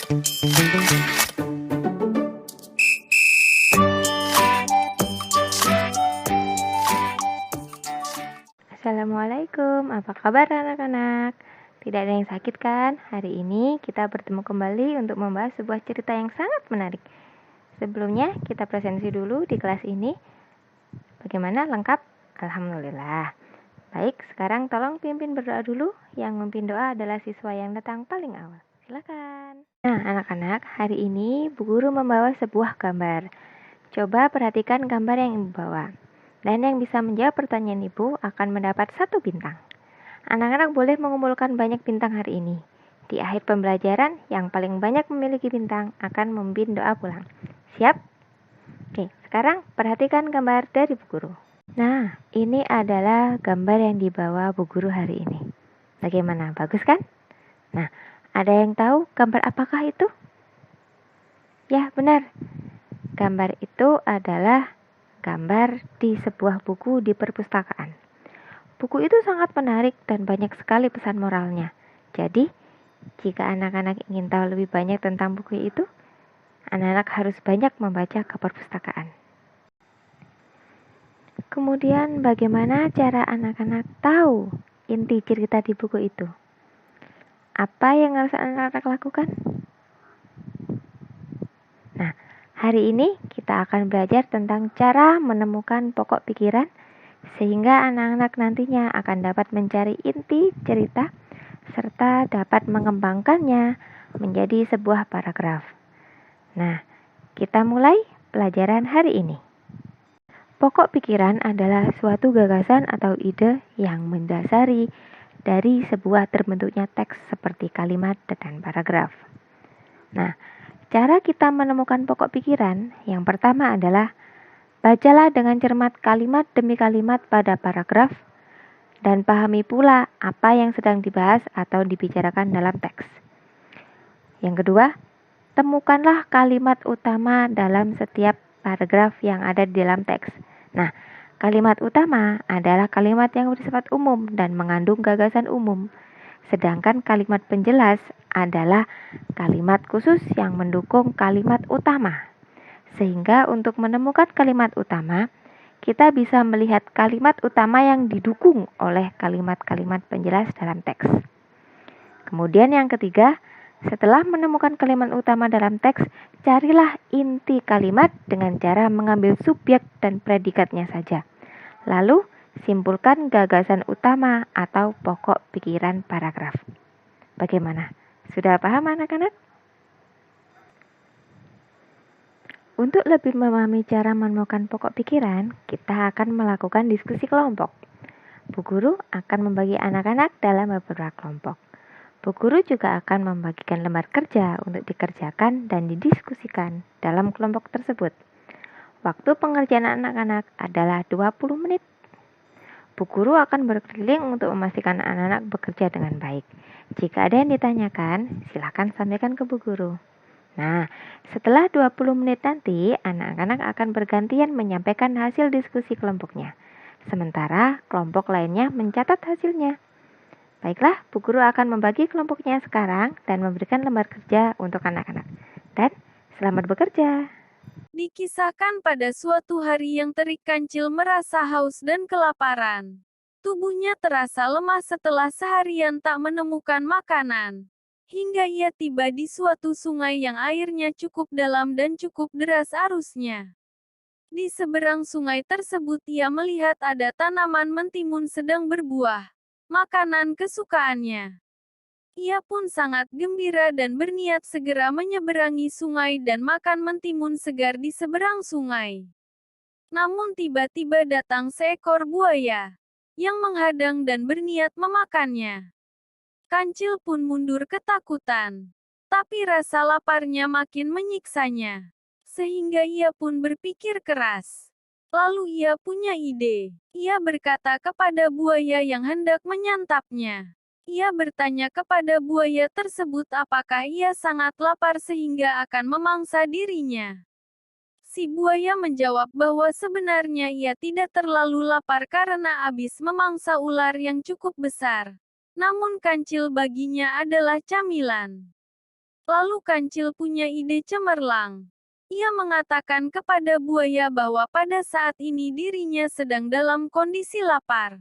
Assalamualaikum, apa kabar anak-anak? Tidak ada yang sakit kan? Hari ini kita bertemu kembali untuk membahas sebuah cerita yang sangat menarik. Sebelumnya kita presensi dulu di kelas ini. Bagaimana, lengkap? Alhamdulillah. Baik, sekarang tolong pimpin berdoa dulu. Yang memimpin doa adalah siswa yang datang paling awal. Silakan. Nah, anak-anak, hari ini Bu Guru membawa sebuah gambar. Coba perhatikan gambar yang Ibu bawa. Dan yang bisa menjawab pertanyaan Ibu akan mendapat 1 bintang. Anak-anak boleh mengumpulkan banyak bintang hari ini. Di akhir pembelajaran, yang paling banyak memiliki bintang akan memimpin doa pulang. Siap? Oke, sekarang perhatikan gambar dari Bu Guru. Nah, ini adalah gambar yang dibawa Bu Guru hari ini. Bagaimana? Bagus kan? Nah, ada yang tahu gambar apakah itu? Ya, benar. Gambar itu adalah gambar di sebuah buku di perpustakaan. Buku itu sangat menarik dan banyak sekali pesan moralnya. Jadi, jika anak-anak ingin tahu lebih banyak tentang buku itu, anak-anak harus banyak membaca ke perpustakaan. Kemudian, bagaimana cara anak-anak tahu inti cerita di buku itu? Apa yang harus anak-anak lakukan? Nah, hari ini kita akan belajar tentang cara menemukan pokok pikiran sehingga anak-anak nantinya akan dapat mencari inti cerita serta dapat mengembangkannya menjadi sebuah paragraf. Nah, kita mulai pelajaran hari ini. Pokok pikiran adalah suatu gagasan atau ide yang mendasari dari sebuah terbentuknya teks seperti kalimat dan paragraf. Nah, cara kita menemukan pokok pikiran yang pertama adalah bacalah dengan cermat kalimat demi kalimat pada paragraf dan pahami pula apa yang sedang dibahas atau dibicarakan dalam teks. Yang kedua, temukanlah kalimat utama dalam setiap paragraf yang ada di dalam teks. Nah, kalimat utama adalah kalimat yang bersifat umum dan mengandung gagasan umum. Sedangkan kalimat penjelas adalah kalimat khusus yang mendukung kalimat utama. Sehingga untuk menemukan kalimat utama, kita bisa melihat kalimat utama yang didukung oleh kalimat-kalimat penjelas dalam teks. Kemudian yang ketiga, setelah menemukan kalimat utama dalam teks, carilah inti kalimat dengan cara mengambil subjek dan predikatnya saja. Lalu, simpulkan gagasan utama atau pokok pikiran paragraf. Bagaimana? Sudah paham anak-anak? Untuk lebih memahami cara menemukan pokok pikiran, kita akan melakukan diskusi kelompok. Bu Guru akan membagi anak-anak dalam beberapa kelompok. Bu Guru juga akan membagikan lembar kerja untuk dikerjakan dan didiskusikan dalam kelompok tersebut. Waktu pengerjaan anak-anak adalah 20 menit. Bu Guru akan berkeliling untuk memastikan anak-anak bekerja dengan baik. Jika ada yang ditanyakan, silakan sampaikan ke Bu Guru. Nah, setelah 20 menit nanti, anak-anak akan bergantian menyampaikan hasil diskusi kelompoknya. Sementara kelompok lainnya mencatat hasilnya. Baiklah, Bu Guru akan membagi kelompoknya sekarang dan memberikan lembar kerja untuk anak-anak. Dan selamat bekerja. Dikisahkan pada suatu hari yang terik Kancil merasa haus dan kelaparan. Tubuhnya terasa lemah setelah seharian tak menemukan makanan. Hingga ia tiba di suatu sungai yang airnya cukup dalam dan cukup deras arusnya. Di seberang sungai tersebut ia melihat ada tanaman mentimun sedang berbuah. Makanan kesukaannya. Ia pun sangat gembira dan berniat segera menyeberangi sungai dan makan mentimun segar di seberang sungai. Namun tiba-tiba datang seekor buaya yang menghadang dan berniat memakannya. Kancil pun mundur ketakutan. Tapi rasa laparnya makin menyiksanya. Sehingga ia pun berpikir keras. Lalu ia punya ide. Ia berkata kepada buaya yang hendak menyantapnya. Ia bertanya kepada buaya tersebut apakah ia sangat lapar sehingga akan memangsa dirinya. Si buaya menjawab bahwa sebenarnya ia tidak terlalu lapar karena habis memangsa ular yang cukup besar. Namun kancil baginya adalah camilan. Lalu kancil punya ide cemerlang. Ia mengatakan kepada buaya bahwa pada saat ini dirinya sedang dalam kondisi lapar,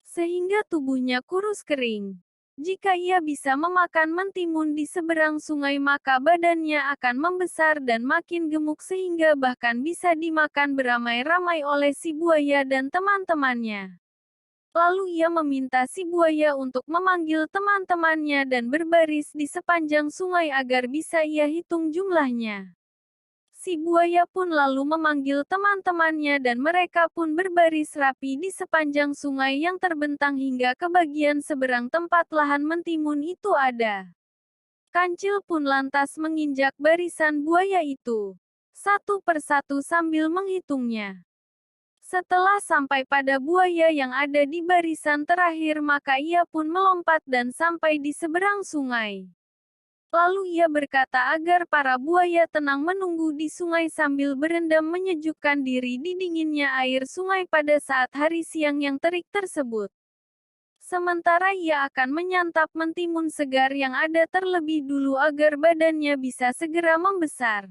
sehingga tubuhnya kurus kering. Jika ia bisa memakan mentimun di seberang sungai maka badannya akan membesar dan makin gemuk sehingga bahkan bisa dimakan beramai-ramai oleh si buaya dan teman-temannya. Lalu ia meminta si buaya untuk memanggil teman-temannya dan berbaris di sepanjang sungai agar bisa ia hitung jumlahnya. Si buaya pun lalu memanggil teman-temannya dan mereka pun berbaris rapi di sepanjang sungai yang terbentang hingga ke bagian seberang tempat lahan mentimun itu ada. Kancil pun lantas menginjak barisan buaya itu, satu persatu sambil menghitungnya. Setelah sampai pada buaya yang ada di barisan terakhir maka ia pun melompat dan sampai di seberang sungai. Lalu ia berkata agar para buaya tenang menunggu di sungai sambil berendam menyejukkan diri di dinginnya air sungai pada saat hari siang yang terik tersebut. Sementara ia akan menyantap mentimun segar yang ada terlebih dulu agar badannya bisa segera membesar.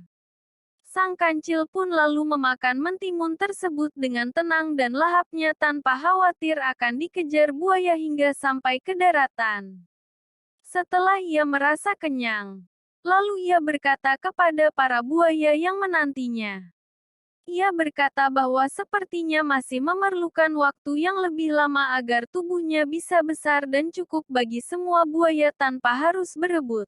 Sang kancil pun lalu memakan mentimun tersebut dengan tenang dan lahapnya tanpa khawatir akan dikejar buaya hingga sampai ke daratan. Setelah ia merasa kenyang, lalu ia berkata kepada para buaya yang menantinya. Ia berkata bahwa sepertinya masih memerlukan waktu yang lebih lama agar tubuhnya bisa besar dan cukup bagi semua buaya tanpa harus berebut.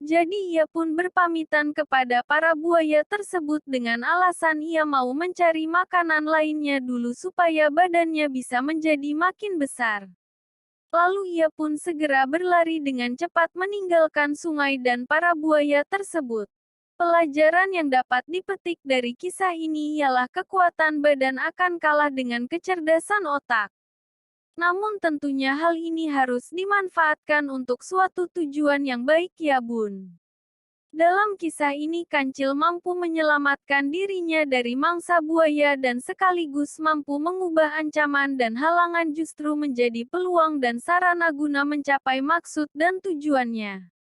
Jadi ia pun berpamitan kepada para buaya tersebut dengan alasan ia mau mencari makanan lainnya dulu supaya badannya bisa menjadi makin besar. Lalu ia pun segera berlari dengan cepat meninggalkan sungai dan para buaya tersebut. Pelajaran yang dapat dipetik dari kisah ini ialah kekuatan badan akan kalah dengan kecerdasan otak. Namun tentunya hal ini harus dimanfaatkan untuk suatu tujuan yang baik ya bun. Dalam kisah ini kancil mampu menyelamatkan dirinya dari mangsa buaya dan sekaligus mampu mengubah ancaman dan halangan justru menjadi peluang dan sarana guna mencapai maksud dan tujuannya.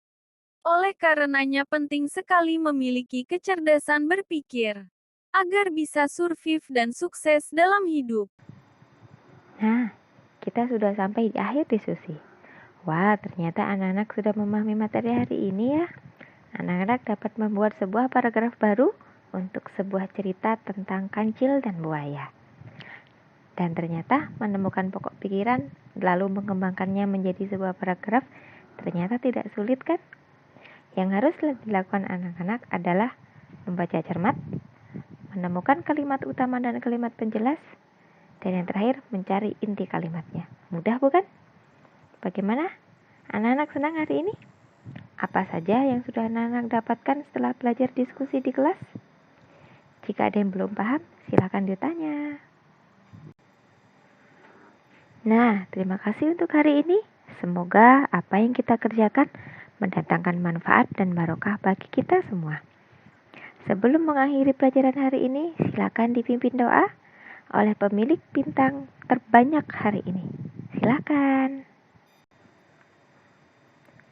Oleh karenanya penting sekali memiliki kecerdasan berpikir, agar bisa survive dan sukses dalam hidup. Nah, kita sudah sampai di akhir diskusi. Wah, ternyata anak-anak sudah memahami materi hari ini ya. Anak-anak dapat membuat sebuah paragraf baru untuk sebuah cerita tentang kancil dan buaya. Dan ternyata menemukan pokok pikiran lalu mengembangkannya menjadi sebuah paragraf ternyata tidak sulit kan? Yang harus dilakukan anak-anak adalah membaca cermat, menemukan kalimat utama dan kalimat penjelas, dan yang terakhir mencari inti kalimatnya. Mudah bukan? Bagaimana? Anak-anak senang hari ini? Apa saja yang sudah anak-anak dapatkan setelah belajar diskusi di kelas? Jika ada yang belum paham, silakan ditanya. Nah, terima kasih untuk hari ini. Semoga apa yang kita kerjakan mendatangkan manfaat dan barokah bagi kita semua. Sebelum mengakhiri pelajaran hari ini, silakan dipimpin doa oleh pemilik bintang terbanyak hari ini. Silakan.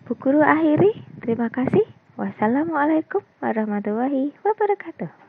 Bu Guru akhiri, terima kasih. Wassalamualaikum warahmatullahi wabarakatuh.